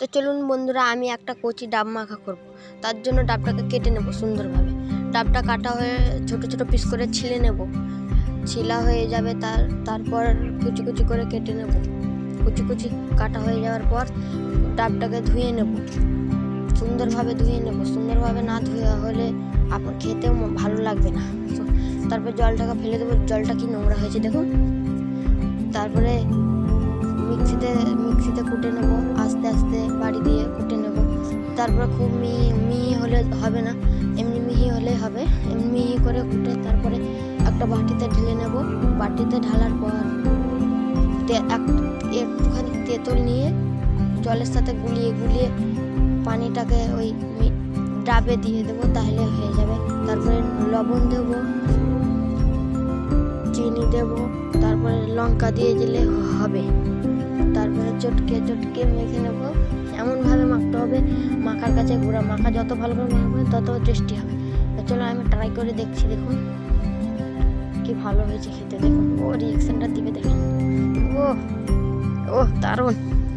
তো চলুন বন্ধুরা, আমি একটা কচি ডাব মাখা করব। তার জন্য ডাবটাকে কেটে নেব সুন্দরভাবে। ডাবটা কাটা হয়ে ছোট ছোট পিস করে ছিলে নেব। ছিলা হয়ে যাবে তারপর কুচি কুচি করে কেটে নেব। কুচি কুচি কাটা হয়ে যাওয়ার পর ডাবটাকে ধুয়ে নেব, সুন্দরভাবে ধুয়ে নেব। সুন্দরভাবে না ধুয়ে হলে আপনার খেতেও ভালো লাগবে না। তারপর জলটাকে ফেলে দেবো। জলটা কি নোংরা হয়েছে দেখুন। তারপরে মিক্সিতে কুটে নেব, আস্তে আস্তে বাড়ি দিয়ে কুটে নেব। তারপর খুব মিহি হলে হবে না, এমনি মিহি হলেই হবে। এমনি মিহি করে কুটে তারপরে একটা বাটিতে ঢেলে নেব। বাটিতে ঢালার পর একটুখানি তেঁতুল নিয়ে জলের সাথে গুলিয়ে পানিটাকে ওই ডাবে দিয়ে দেবো, তাহলে হয়ে যাবে। তারপরে লবণ দেব, চিনি দেব, তারপরে লঙ্কা দিয়ে দিলে হবে। তারপরে চটকে মেখে নেব। এমনভাবে মাখতে হবে, মাখার কাছে গুঁড়া। মাখা যত ভালো করে মাখবে তত টেস্টি হবে। চলো আমি ট্রাই করে দেখছি। দেখুন কি ভালো হয়েছে খেতে। দেখুন ও রিঅ্যাকশনটা দিবে, দেখুন। ও দারুণ।